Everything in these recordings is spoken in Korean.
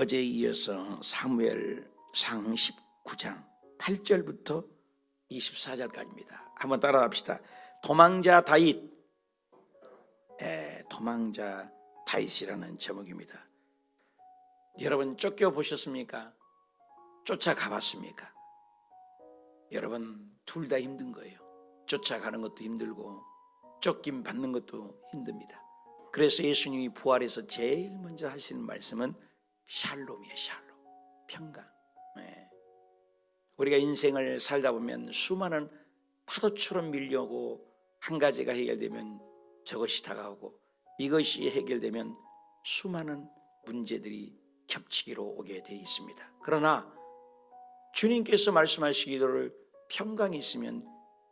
어제에 이어서 사무엘상 19장 8절부터 24절까지입니다. 한번 따라합시다. 도망자 다윗, 도망자 다윗이라는 제목입니다. 여러분 쫓겨보셨습니까? 쫓아가봤습니까? 여러분 둘 다 힘든 거예요. 쫓아가는 것도 힘들고 쫓김 받는 것도 힘듭니다. 그래서 예수님이 부활해서 제일 먼저 하시는 말씀은 샬롬이에요. 샬롬, 평강. 우리가 인생을 살다 보면 수많은 파도처럼 밀려오고 한 가지가 해결되면 저것이 다가오고 이것이 해결되면 수많은 문제들이 겹치기로 오게 되어 있습니다. 그러나 주님께서 말씀하시기를 평강이 있으면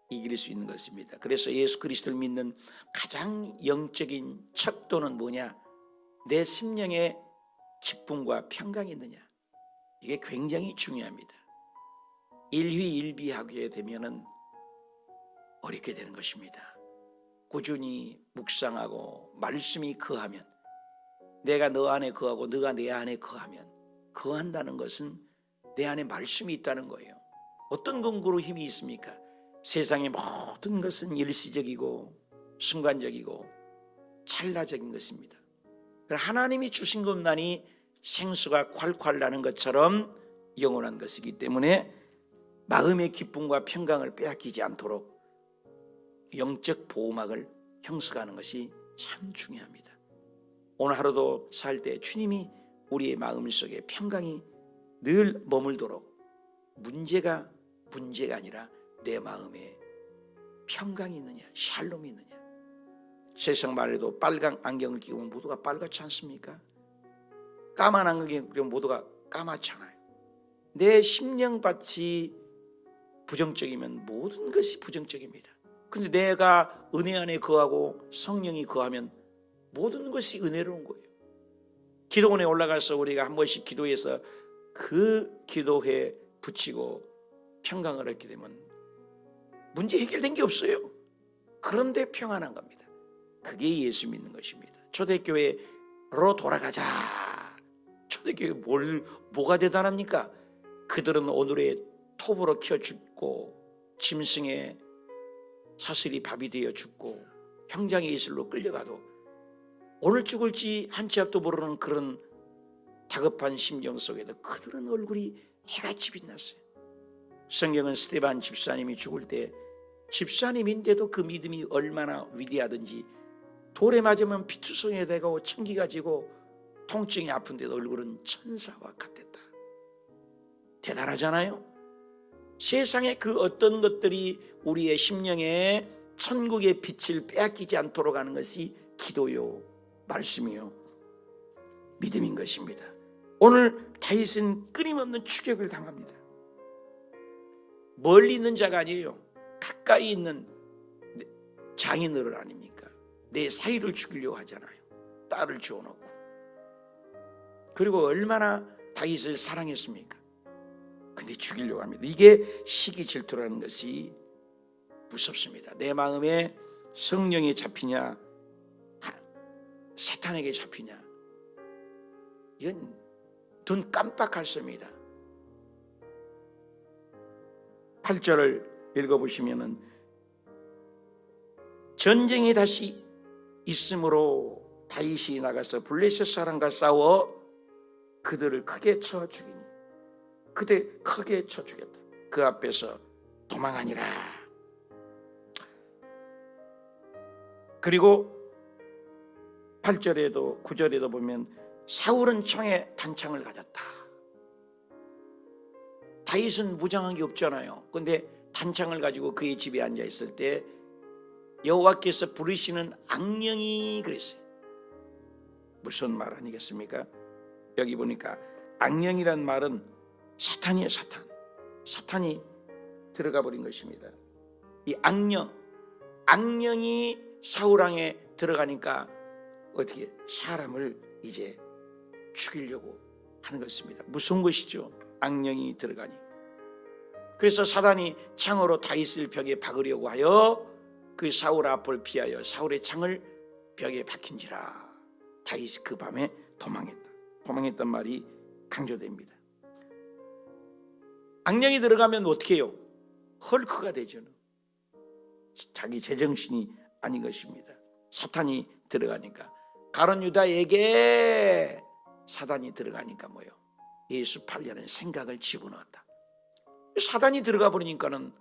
이길 수 있는 것입니다. 그래서 예수 그리스도를 믿는 가장 영적인 척도는 뭐냐? 내 심령에 기쁨과 평강이 있느냐? 이게 굉장히 중요합니다. 일희일비하게 되면은 어렵게 되는 것입니다. 꾸준히 묵상하고 말씀이 거하면, 내가 너 안에 거하고 너가 내 안에 거하면, 거한다는 것은 내 안에 말씀이 있다는 거예요. 어떤 근거로 힘이 있습니까? 세상의 모든 것은 일시적이고 순간적이고 찰나적인 것입니다. 하나님이 주신 것만이 생수가 콸콸 나는 것처럼 영원한 것이기 때문에 마음의 기쁨과 평강을 빼앗기지 않도록 영적 보호막을 형성하는 것이 참 중요합니다. 오늘 하루도 살 때 주님이 우리의 마음속에 평강이 늘 머물도록, 문제가 아니라 내 마음에 평강이 있느냐, 샬롬이 있느냐. 세상 말에도 빨간 안경을 끼고 모두가 빨갛지 않습니까? 까만 안경을 끼고 모두가 까맣잖아요. 내 심령밭이 부정적이면 모든 것이 부정적입니다. 근데 내가 은혜 안에 거하고 성령이 거하면 모든 것이 은혜로운 거예요. 기도원에 올라가서 우리가 한 번씩 기도해서 그 기도에 붙이고 평강을 얻게 되면 문제 해결된 게 없어요. 그런데 평안한 겁니다. 그게 예수 믿는 것입니다. 초대교회로 돌아가자. 초대교회 뭐가 대단합니까? 그들은 오늘의 톱으로 키워 죽고 짐승의 사슬이 밥이 되어 죽고 형장의 이슬로 끌려가도 오늘 죽을지 한 치 앞도 모르는 그런 다급한 심정 속에도 그들은 얼굴이 해같이 빛났어요. 성경은 스데반 집사님이 죽을 때 집사님인데도 그 믿음이 얼마나 위대하든지 돌에 맞으면 피투성이 되고 천기가 지고 통증이 아픈데도 얼굴은 천사와 같았다. 대단하잖아요. 세상의 그 어떤 것들이 우리의 심령에 천국의 빛을 빼앗기지 않도록 하는 것이 기도요, 말씀이요, 믿음인 것입니다. 오늘 다윗은 끊임없는 추격을 당합니다. 멀리 있는 자가 아니에요. 가까이 있는 장인어른 아닙니까? 내 사위를 죽이려고 하잖아요. 딸을 주워놓고. 그리고 얼마나 다윗을 사랑했습니까? 근데 죽이려고 합니다. 이게 시기 질투라는 것이 무섭습니다. 내 마음에 성령이 잡히냐 사탄에게 잡히냐, 이건 눈 깜빡할 섭니다. 8절을 읽어보시면은 전쟁이 다시 있으므로 다윗이 나가서 블레셋 사람과 싸워 그들을 크게 쳐 죽이니 그대 크게 쳐 죽였다. 그 앞에서 도망하니라. 그리고 8절에도 9절에도 보면 사울은 총에 단창을 가졌다. 다윗은 무장한 게 없잖아요. 그런데 단창을 가지고 그의 집에 앉아 있을 때 여호와께서 부르시는 악령이 그랬어요. 무슨 말 아니겠습니까? 여기 보니까 악령이란 말은 사탄이에요. 사탄이 들어가 버린 것입니다. 이 악령이 사울왕에 들어가니까 어떻게 사람을 이제 죽이려고 하는 것입니다. 무서운 것이죠. 악령이 들어가니. 그래서 사단이 창으로 다윗을 벽에 박으려고 하여 그 사울 앞을 피하여 사울의 창을 벽에 박힌지라. 다윗이 그 밤에 도망했다. 도망했단 말이 강조됩니다. 악령이 들어가면 어떻게 해요? 헐크가 되죠. 자기 제정신이 아닌 것입니다. 사탄이 들어가니까. 가룟 유다에게 사단이 들어가니까 뭐예요? 예수 팔려는 생각을 집어넣었다. 사단이 들어가 버리니까는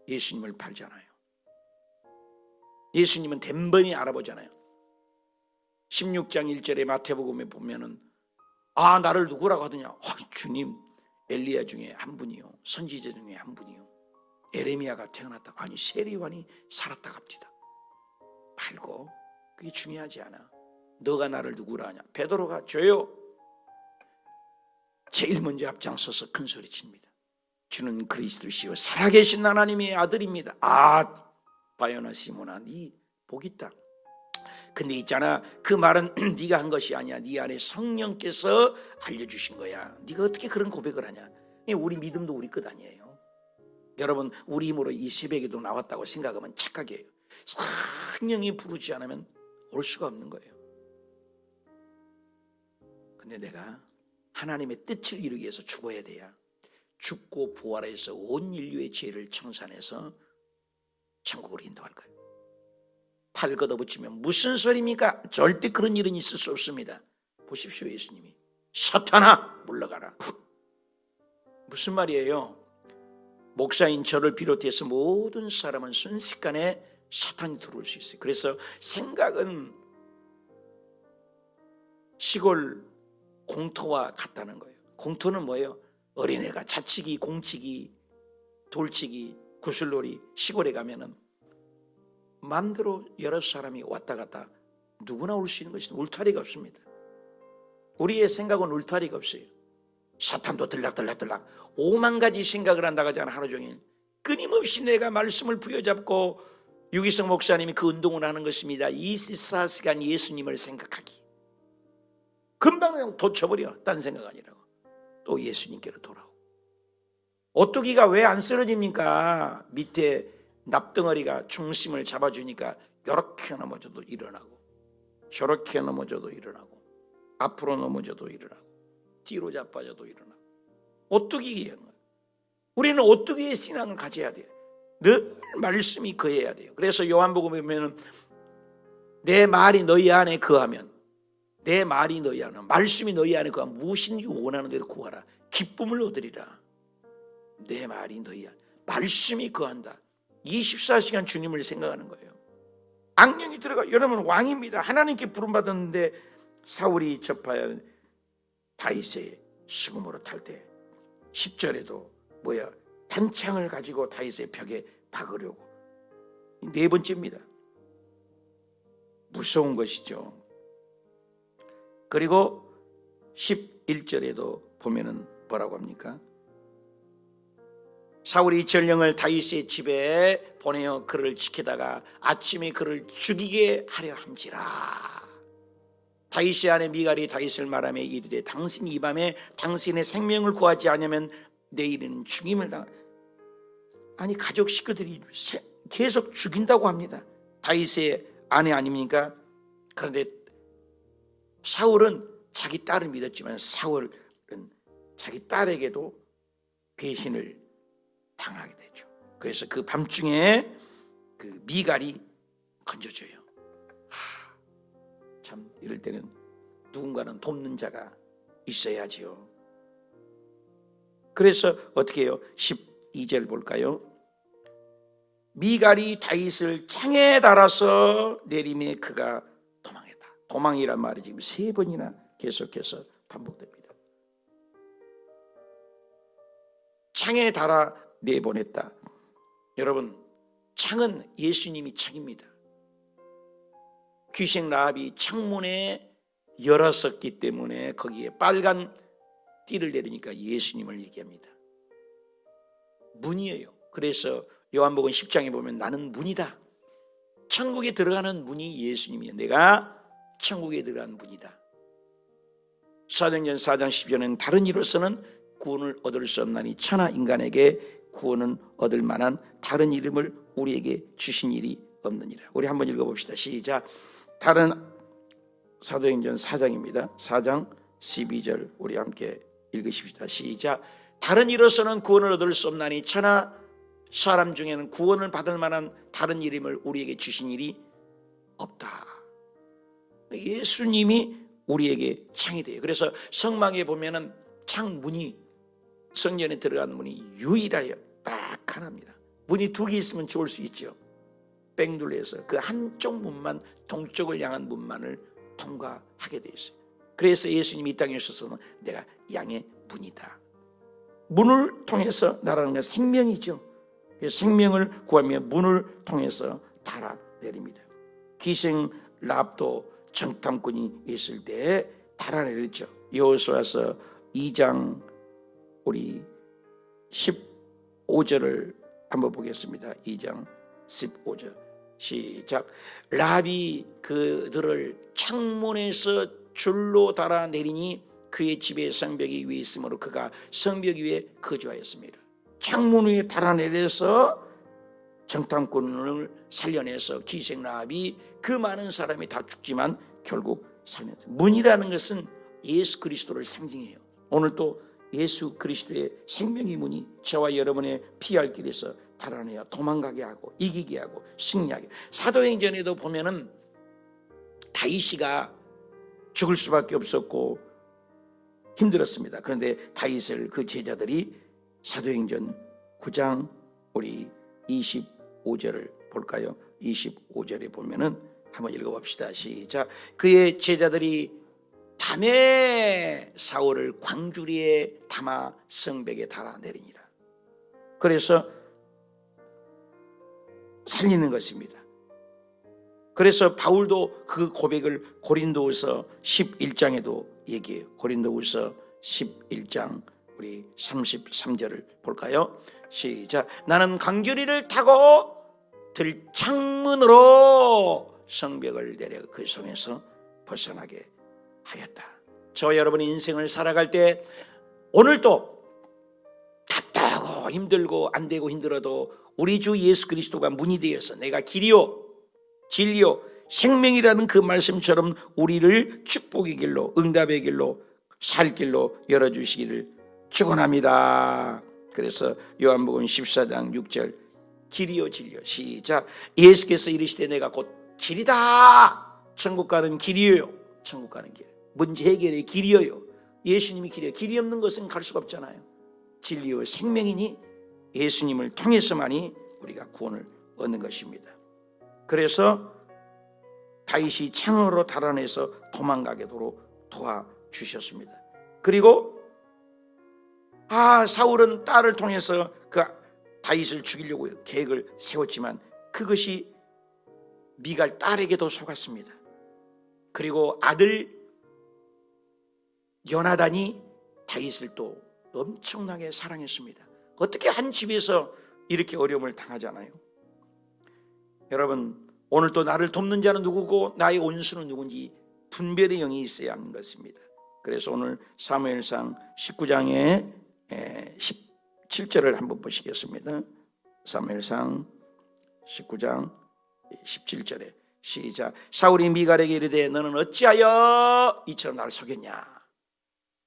예수님을 팔잖아요. 예수님은 덴번히 알아보잖아요. 16장 1절에 마태복음에 보면은 나를 누구라고 하더냐? 주님, 엘리야 중에 한 분이요, 선지자 중에 한 분이요, 에레미야가 태어났다고. 아니, 세리완이 살았다고 합니다. 말고 그게 중요하지 않아. 너가 나를 누구라 하냐? 베드로가 저요, 제일 먼저 앞장서서 큰 소리 칩니다. 주는 그리스도시요 살아계신 하나님의 아들입니다. 바요나 시몬아, 네 복 있다. 근데 있잖아, 그 말은 네가 한 것이 아니야. 네 안에 성령께서 알려주신 거야. 네가 어떻게 그런 고백을 하냐? 우리 믿음도 우리 것 아니에요. 여러분, 우리 힘으로 이 새벽에도 나왔다고 생각하면 착각이에요. 성령이 부르지 않으면 올 수가 없는 거예요. 근데 내가 하나님의 뜻을 이루기 위해서 죽어야 돼야 죽고 부활해서 온 인류의 죄를 청산해서 천국으로 인도할 거예요. 팔 걷어붙이면 무슨 소리입니까? 절대 그런 일은 있을 수 없습니다. 보십시오, 예수님이 사탄아 물러가라. 무슨 말이에요? 목사인 저를 비롯해서 모든 사람은 순식간에 사탄이 들어올 수 있어요. 그래서 생각은 시골 공터와 같다는 거예요. 공터는 뭐예요? 어린애가 자치기, 공치기, 돌치기, 구슬놀이, 시골에 가면은 마음대로 여러 사람이 왔다 갔다 누구나 올 수 있는 것이 울타리가 없습니다. 우리의 생각은 울타리가 없어요. 사탄도 들락들락 5만 가지 생각을 한다고 하잖아. 하루 종일 끊임없이 내가 말씀을 부여잡고, 유기성 목사님이 그 운동을 하는 것입니다. 24시간 예수님을 생각하기. 금방 그냥 돋쳐버려. 딴 생각 아니라고. 또 예수님께로 돌아오고. 오뚜기가 왜 안 쓰러집니까? 밑에 납덩어리가 중심을 잡아주니까 이렇게 넘어져도 일어나고, 저렇게 넘어져도 일어나고, 앞으로 넘어져도 일어나고, 뒤로 자빠져도 일어나고. 오뚜기예요. 우리는 오뚜기의 신앙을 가져야 돼요. 늘 말씀이 거해야 돼요. 그래서 요한복음에 보면 내 말이 너희 안에 거하면, 내 말이 너희 안에, 말씀이 너희 안에 거하면 무엇인지 원하는 대로 구하라. 기쁨을 얻으리라. 내 말이 너희 안에, 말씀이 거한다. 24시간 주님을 생각하는 거예요. 악령이 들어가, 여러분 왕입니다. 하나님께 부름받았는데 사울이 접하여 다윗의 수금으로 탈 때 10절에도 단창을 가지고 다윗의 벽에 박으려고. 네 번째입니다. 무서운 것이죠. 그리고 11절에도 보면은 뭐라고 합니까? 사울이 전령을 다윗의 집에 보내어 그를 지키다가 아침에 그를 죽이게 하려 한지라. 다윗의 아내 미갈이 다윗을 말하며 이르되 당신이 이 밤에 당신의 생명을 구하지 않으면 내일은 죽임을 당하리라. 아니, 가족 식구들이 계속 죽인다고 합니다. 다윗의 아내 아닙니까? 그런데 사울은 자기 딸을 믿었지만 사울은 자기 딸에게도 배신을 당하게 되죠. 그래서 그 밤중에 그 미갈이 건져줘요. 참, 이럴 때는 누군가는 돕는 자가 있어야지요. 그래서 어떻게 해요? 12절 볼까요? 미갈이 다윗을 창에 달아서 내림에 그가 도망했다. 도망이란 말이 지금 3번이나 계속해서 반복됩니다. 창에 달아 내보냈다. 여러분, 창은 예수님이 창입니다. 귀신 라합이 창문에 열었었기 때문에 거기에 빨간 띠를 내리니까 예수님을 얘기합니다. 문이에요. 그래서 요한복음 10장에 보면 나는 문이다. 천국에 들어가는 문이 예수님이에요. 내가 천국에 들어가는 문이다. 사도행전 4장 10절에는 다른 이로서는 구원을 얻을 수 없나니 천하 인간에게 구원은 얻을 만한 다른 이름을 우리에게 주신 일이 없느니라. 우리 한번 읽어봅시다. 시작. 다른 사도행전 4장입니다. 4장 12절 우리 함께 읽으십시다. 시작. 다른 이로서는 구원을 얻을 수 없나니 천하 사람 중에는 구원을 받을 만한 다른 이름을 우리에게 주신 일이 없다. 예수님이 우리에게 창이 돼요. 그래서 성막에 보면은 창문이, 성전에 들어가는 문이 유일하여 딱 하나입니다. 문이 두 개 있으면 좋을 수 있죠. 뺑 둘러서 그 한쪽 문만, 동쪽을 향한 문만을 통과하게 되어 있어요. 그래서 예수님이 이 땅에 오셔서는 내가 양의 문이다. 문을 통해서 나라는 건 생명이죠. 생명을 구하며 문을 통해서 달아내립니다. 기생 랍도 정탐꾼이 있을 때 달아내렸죠. 여호수아서 2장 우리 15절을 한번 보겠습니다. 2장 15절 시작. 랍이 그들을 창문에서 줄로 달아내리니 그의 집에 성벽이 위에 있으므로 그가 성벽 위에 거주하였습니다. 창문 위에 달아내려서 정탐꾼을 살려내서 기생 랍이 그 많은 사람이 다 죽지만 결국 살려냈어요. 문이라는 것은 예수 그리스도를 상징해요. 오늘 또 예수 그리스도의 생명의 문이 저와 여러분의 피할 길에서 달아내어 도망가게 하고 이기게 하고 승리하게. 사도행전에도 보면은 다윗이가 죽을 수밖에 없었고 힘들었습니다. 그런데 다윗을 그 제자들이 사도행전 9장 우리 25절을 볼까요? 25절에 보면은 한번 읽어봅시다. 시작. 그의 제자들이 밤에 사울을 광주리에 담아 성벽에 달아내리니라. 그래서 살리는 것입니다. 그래서 바울도 그 고백을 고린도후서 11장에도 얘기해요. 고린도후서 11장 우리 33절을 볼까요? 시작. 나는 광주리를 타고 들창문으로 성벽을 내려 그 손에서 벗어나게 하였다. 저와 여러분의 인생을 살아갈 때 오늘도 답답하고 힘들고 안 되고 힘들어도 우리 주 예수 그리스도가 문이 되어서 내가 길이요 진리요 생명이라는 그 말씀처럼 우리를 축복의 길로 응답의 길로 살 길로 열어주시기를 축원합니다. 그래서 요한복음 14장 6절 길이요 진리요 시작. 예수께서 이르시되 내가 곧 길이다. 천국 가는 길이요. 천국 가는 길. 문제 해결의 길이요. 예수님이 길이요. 길이 없는 것은 갈 수가 없잖아요. 진리요 생명이니 예수님을 통해서만이 우리가 구원을 얻는 것입니다. 그래서 다윗이 창으로 달아내서 도망가게도록 도와주셨습니다. 그리고 사울은 딸을 통해서 그 다윗을 죽이려고 계획을 세웠지만 그것이 미갈 딸에게도 속았습니다. 그리고 아들 요나단이 다윗을 또 엄청나게 사랑했습니다. 어떻게 한 집에서 이렇게 어려움을 당하잖아요. 여러분 오늘 또 나를 돕는 자는 누구고 나의 원수는 누군지 분별의 영이 있어야 하는 것입니다. 그래서 오늘 사무엘상 19장의 17절을 한번 보시겠습니다. 사무엘상 19장 17절에 시작. 사울이 미갈에게 이르되 너는 어찌하여 이처럼 나를 속였냐.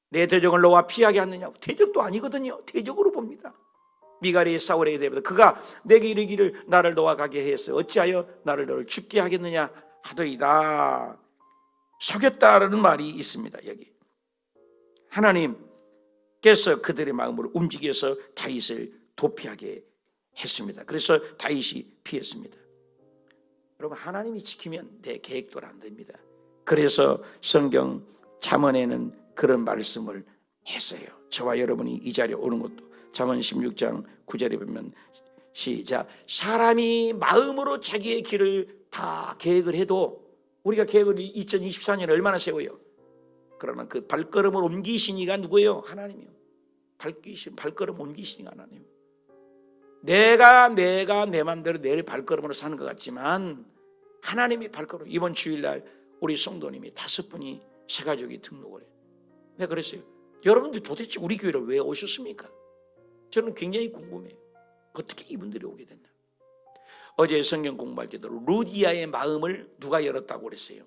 내 대적을 너와 피하게 하느냐. 대적도 아니거든요. 대적으로 봅니다. 미갈이 사울에게 대답하되 그가 내게 이르기를 나를 너와 가게 했어 어찌하여 너를 죽게 하겠느냐 하더이다. 속였다라는 말이 있습니다. 여기 하나님께서 그들의 마음을 움직여서 다윗을 도피하게 했습니다. 그래서 다윗이 피했습니다. 여러분 하나님이 지키면 내 계획도 안 됩니다. 그래서 성경 잠언에는 그런 말씀을 했어요. 저와 여러분이 이 자리에 오는 것도 잠언 16장 9절에 보면 시작. 사람이 마음으로 자기의 길을 다 계획을 해도 우리가 계획을 2024년에 얼마나 세워요. 그러나 그 발걸음을 옮기신 이가 누구예요? 하나님이요. 발걸음 옮기신 이가 하나님. 내가 내 마음대로 내 발걸음으로 사는 것 같지만 하나님이 발걸음. 이번 주일날 우리 성도님이 5분이 새 가족이 등록을 해요. 내가 그랬어요. 여러분들 도대체 우리 교회를 왜 오셨습니까? 저는 굉장히 궁금해요. 어떻게 이분들이 오게 됐나? 어제 성경 공부할 때도 루디아의 마음을 누가 열었다고 그랬어요.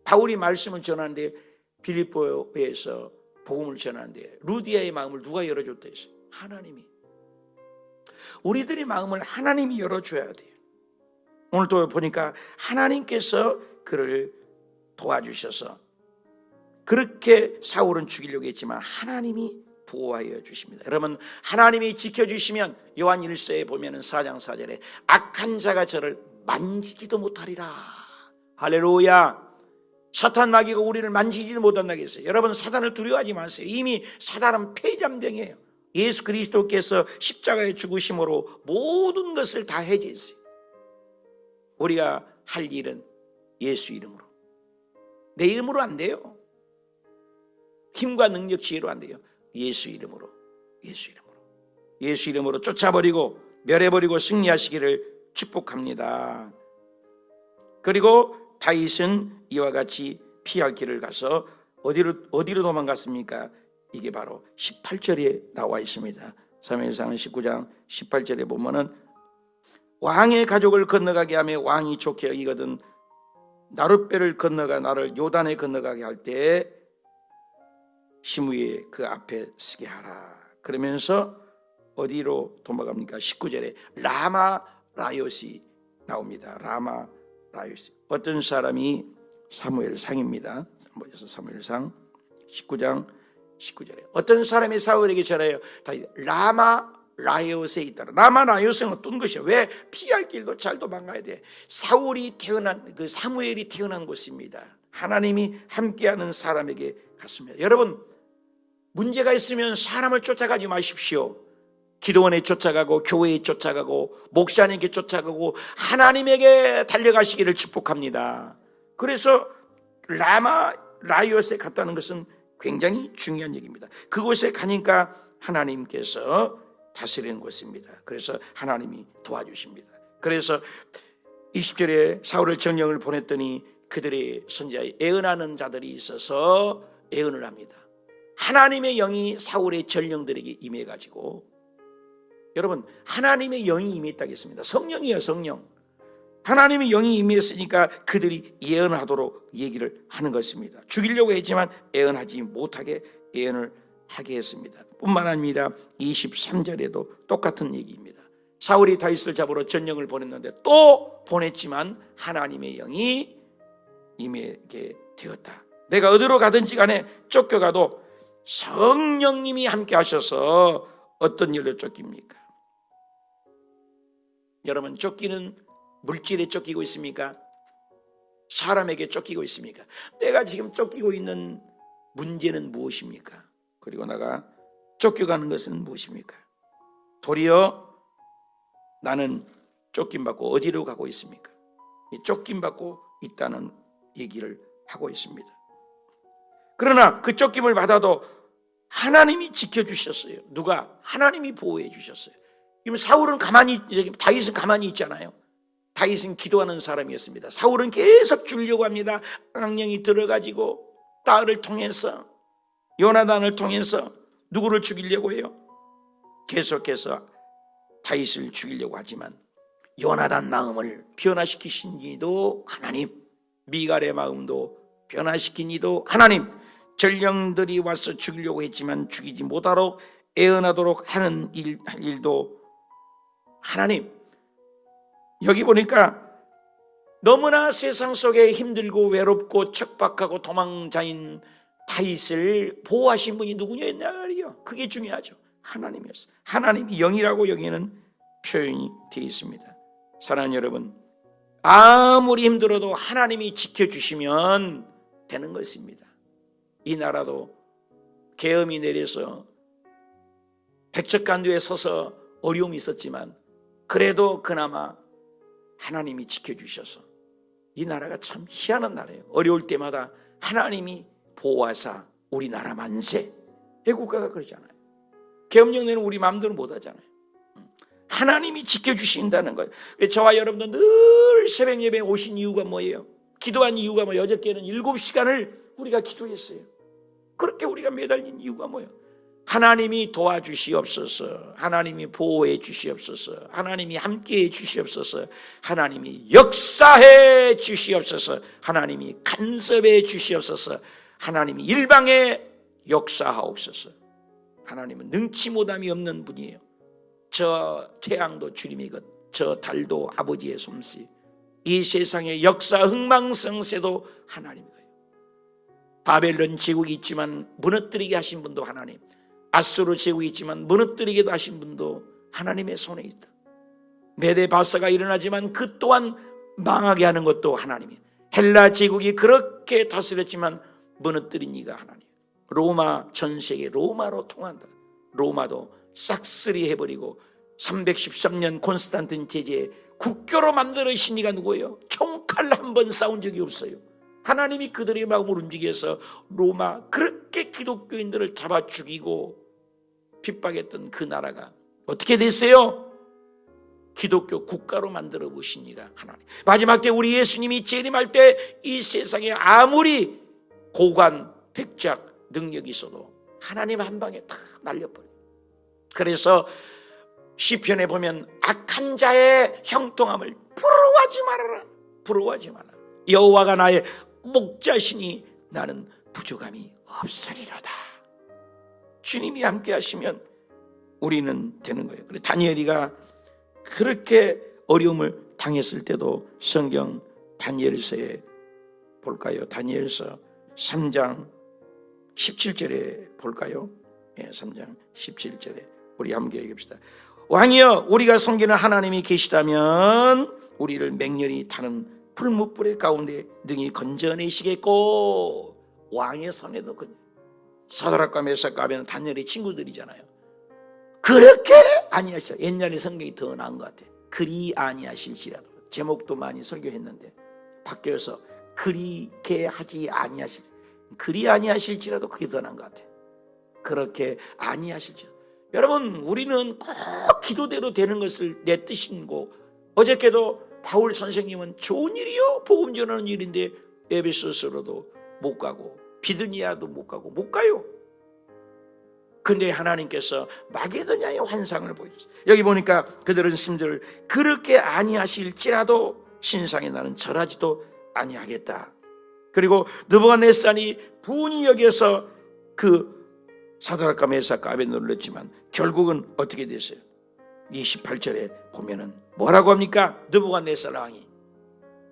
바울이 말씀을 전하는데 빌립보에서 복음을 전하는데 루디아의 마음을 누가 열어줬다 했어요? 하나님이. 우리들의 마음을 하나님이 열어줘야 돼요. 오늘도 보니까 하나님께서 그를 도와주셔서 그렇게 사울은 죽이려고 했지만 하나님이 보호하여 주십니다. 여러분, 하나님이 지켜주시면 요한 1서에 보면은 4장 4절에 악한 자가 저를 만지지도 못하리라. 할렐루야. 사탄 마귀가 우리를 만지지도 못한다고 했어요. 여러분, 사탄을 두려워하지 마세요. 이미 사탄은 폐잠병이에요. 예수 그리스도께서 십자가의 죽으심으로 모든 것을 다 해제했어요. 우리가 할 일은 예수 이름으로. 내 이름으로 안 돼요. 힘과 능력 지혜로 안 돼요. 예수 이름으로. 예수 이름으로. 예수 이름으로 쫓아버리고 멸해버리고 승리하시기를 축복합니다. 그리고 다윗은 이와 같이 피할 길을 가서 어디로 도망갔습니까? 이게 바로 18절에 나와 있습니다. 사무엘상 19장 18절에 보면은 왕의 가족을 건너가게 하며 왕이 좋게 여기거든 나룻배를 건너가 나를 요단에 건너가게 할 때 시므에 그 앞에 서게 하라. 그러면서 어디로 도망갑니까? 19절에 라마 라요시 나옵니다. 라마 라요시. 어떤 사람이 사무엘상입니다. 사무엘상 19장 19절에 어떤 사람이 사울에게 전해요. 라마 라요스에 있다라. 라마 라요스는 어떤 것이야? 왜? 피할 길도 잘 도망가야 돼. 사울이 태어난 그 사무엘이 태어난 곳입니다. 하나님이 함께하는 사람에게 갔습니다. 여러분, 문제가 있으면 사람을 쫓아가지 마십시오. 기도원에 쫓아가고 교회에 쫓아가고 목사님께 쫓아가고 하나님에게 달려가시기를 축복합니다. 그래서 라마 라요스에 갔다는 것은 굉장히 중요한 얘기입니다. 그곳에 가니까 하나님께서 다스리는 곳입니다. 그래서 하나님이 도와주십니다. 그래서 20절에 사울을 정령을 보냈더니 그들의 선지자에 애언하는 자들이 있어서 애언을 합니다. 하나님의 영이 사울의 전령들에게 임해가지고, 여러분, 하나님의 영이 임했다고 했습니다. 성령이에요, 성령. 하나님의 영이 임했으니까 그들이 예언하도록 얘기를 하는 것입니다. 죽이려고 했지만 예언하지 못하게 예언을 하게 했습니다. 뿐만 아니라 23절에도 똑같은 얘기입니다. 사울이 다윗을 잡으러 전령을 보냈는데 또 보냈지만 하나님의 영이 임하게 되었다. 내가 어디로 가든지 간에 쫓겨가도 성령님이 함께 하셔서 어떤 일로 쫓깁니까? 여러분, 쫓기는 물질에 쫓기고 있습니까? 사람에게 쫓기고 있습니까? 내가 지금 쫓기고 있는 문제는 무엇입니까? 그리고 내가 쫓겨가는 것은 무엇입니까? 도리어 나는 쫓김받고 어디로 가고 있습니까? 쫓김받고 있다는 얘기를 하고 있습니다. 그러나 그 쫓김을 받아도 하나님이 지켜주셨어요. 누가? 하나님이 보호해 주셨어요. 사울은 다윗은 가만히 있잖아요. 다윗은 기도하는 사람이었습니다. 사울은 계속 죽려고 합니다. 악령이 들어가지고 딸을 통해서, 요나단을 통해서 누구를 죽이려고 해요? 계속해서 다윗을 죽이려고 하지만 요나단 마음을 변화시키신 이도 하나님, 미갈의 마음도 변화시킨 이도 하나님, 전령들이 와서 죽이려고 했지만 죽이지 못하도록 애언하도록 하는 일도 하나님. 여기 보니까 너무나 세상 속에 힘들고 외롭고 척박하고 도망자인 다윗을 보호하신 분이 누구냐 말이요. 그게 중요하죠. 하나님이었어요. 하나님이 영이라고 여기는 표현이 되어 있습니다. 사랑하는 여러분, 아무리 힘들어도 하나님이 지켜주시면 되는 것입니다. 이 나라도 계엄이 내려서 백척간두에 서서 어려움이 있었지만 그래도 그나마 하나님이 지켜주셔서 이 나라가 참 희한한 나라예요. 어려울 때마다 하나님이 보호하사 우리나라 만세. 애국가가 그러잖아요. 계엄령내는 우리 마음대로 못하잖아요. 하나님이 지켜주신다는 거예요. 저와 여러분도 늘 새벽 예배에 오신 이유가 뭐예요? 기도한 이유가 뭐예요? 어저께는 7시간을 우리가 기도했어요. 그렇게 우리가 매달린 이유가 뭐예요? 하나님이 도와주시옵소서, 하나님이 보호해 주시옵소서, 하나님이 함께해 주시옵소서, 하나님이 역사해 주시옵소서, 하나님이 간섭해 주시옵소서, 하나님이 일방에 역사하옵소서. 하나님은 능치 못함이 없는 분이에요. 저 태양도 주님의 것, 저 달도 아버지의 솜씨, 이 세상의 역사 흥망성쇠도 하나님의 거예요. 바벨론 제국이 있지만 무너뜨리게 하신 분도 하나님, 아수르 제국이 있지만 무너뜨리게도 하신 분도 하나님의 손에 있다. 메데 바사가 일어나지만 그 또한 망하게 하는 것도 하나님이, 헬라 제국이 그렇게 다스렸지만 무너뜨린 이가 하나님. 로마, 전 세계 로마로 통한다. 로마도 싹쓸이 해버리고 313년 콘스탄틴 제제 국교로 만들어신 이가 누구예요? 총칼 한 번 싸운 적이 없어요. 하나님이 그들의 마음을 움직여서 로마, 그렇게 기독교인들을 잡아 죽이고 핍박했던 그 나라가 어떻게 됐어요? 기독교 국가로 만들어 보신 이가 하나님. 마지막 때 우리 예수님이 재림할 때 이 세상에 아무리 고관, 백작, 능력이 있어도 하나님 한 방에 다 날려버려요. 그래서 시편에 보면 악한 자의 형통함을 부러워하지 말아라. 부러워하지 마라. 여호와가 나의 목자시니 나는 부족함이 없으리로다. 주님이 함께 하시면 우리는 되는 거예요. 그래서 다니엘이가 그렇게 어려움을 당했을 때도 성경 다니엘서에 볼까요? 다니엘서 3장 17절에 볼까요? 3장 17절에 우리 함께 읽읍시다. 왕이여, 우리가 섬기는 하나님이 계시다면 우리를 맹렬히 타는 풀무불의 가운데 능히 건져내시겠고. 왕의 손에도 사드락과 메삭과 아벤은 다니엘의 친구들이잖아요. 그렇게 아니하시라. 옛날에 성경이 더 나은 것 같아. 그리 아니하실지라도. 제목도 많이 설교했는데 바뀌어서 그리게 하지 아니하실. 그리 아니하실지라도 그게 더 나은 것 같아. 그렇게 아니하실지라도. 여러분, 우리는 꼭 기도대로 되는 것을 내 뜻인 거. 어저께도 바울 선생님은 좋은 일이요, 복음 전하는 일인데 에베소서로도 못 가고 비드니아도 못 가요. 근데 하나님께서 마게도냐의 환상을 보여주셨어요. 여기 보니까 그들은 신들을 그렇게 아니하실지라도 신상에 나는 절하지도 아니하겠다. 그리고 느부갓네살이 분이 여겨서 그 사드락과 메삭과 아벤노를 넣었지만 결국은 어떻게 됐어요? 28절에 보면은 뭐라고 합니까? 느부갓네살 왕이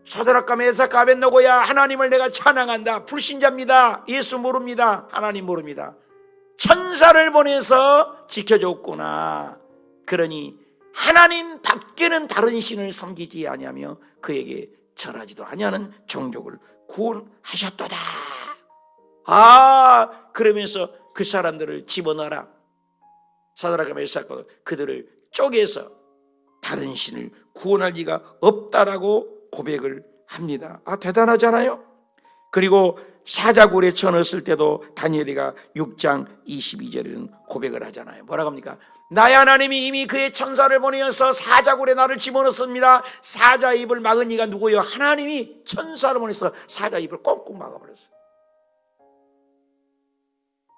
사드락과 메삭과 아벤노고야, 하나님을 내가 찬양한다. 불신자입니다. 예수 모릅니다. 하나님 모릅니다. 천사를 보내서 지켜줬구나. 그러니 하나님 밖에는 다른 신을 섬기지 아니하며 그에게 절하지도 아니하는 종족을 구원하셨도다. 그러면서 그 사람들을 집어넣어라. 사드락과 메삭과 그들을 쪼개서 다른 신을 구원할 리가 없다라고 고백을 합니다. 대단하잖아요. 그리고 사자굴에 쳐넣었을 때도 다니엘이가 6장 22절에는 고백을 하잖아요. 뭐라고 합니까? 나의 하나님이 이미 그의 천사를 보내어서 사자굴에 나를 집어넣었습니다. 사자 입을 막은 이가 누구예요? 하나님이 천사를 보내서 사자 입을 꽁꽁 막아버렸어요.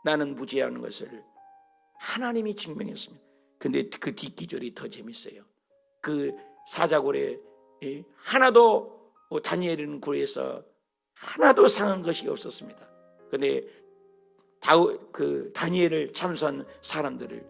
나는 무죄하는 것을 하나님이 증명했습니다. 근데 그 뒷기절이 더 재밌어요. 그 사자굴에 하나도 다니엘은 굴에서 하나도 상한 것이 없었습니다. 근데 다니엘을 참수한 사람들을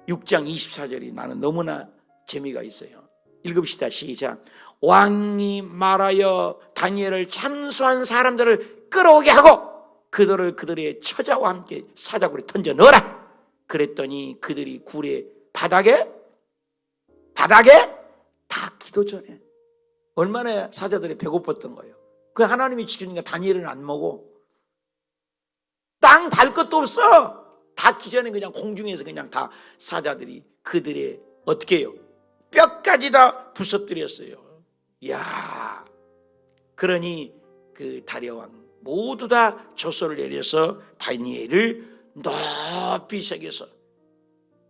6장 24절이 나는 너무나 재미가 있어요. 읽읍시다. 시작. 왕이 말하여 다니엘을 참수한 사람들을 끌어오게 하고 그들을 그들의 처자와 함께 사자굴에 던져 넣어라. 그랬더니 그들이 굴의 바닥에 다 기도 전에 얼마나 사자들이 배고팠던 거예요. 그 하나님이 지키니까 다니엘은 안 먹어. 땅 달 것도 없어. 닿기 전에 그냥 공중에서 그냥 다 사자들이 그들의 어떻게 해요? 뼈까지 다 부서뜨렸어요. 이야. 그러니 그 다리아왕 모두 다 조소를 내려서 다니엘을 높이 새겨서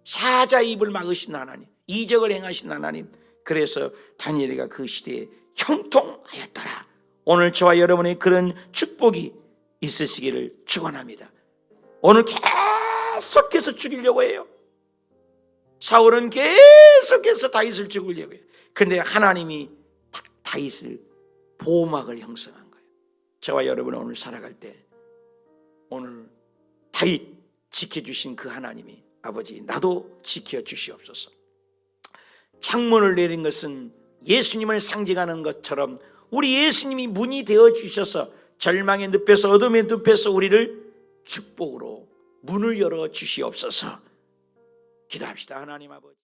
사자 입을 막으신 하나님, 이적을 행하신 하나님. 그래서 다니엘이가 그 시대에 형통하였더라. 오늘 저와 여러분의 그런 축복이 있으시기를 축원합니다. 오늘 계속해서 죽이려고 해요. 사울은 계속해서 다윗을 죽이려고 해요. 근데 하나님이 다윗을 보호막을 형성한 거예요. 저와 여러분은 오늘 살아갈 때 오늘 다윗 지켜주신 그 하나님이 아버지 나도 지켜주시옵소서. 창문을 내린 것은 예수님을 상징하는 것처럼 우리 예수님이 문이 되어 주셔서 절망의 늪에서 어둠의 늪에서 우리를 축복으로 문을 열어 주시옵소서. 기도합시다. 하나님 아버지.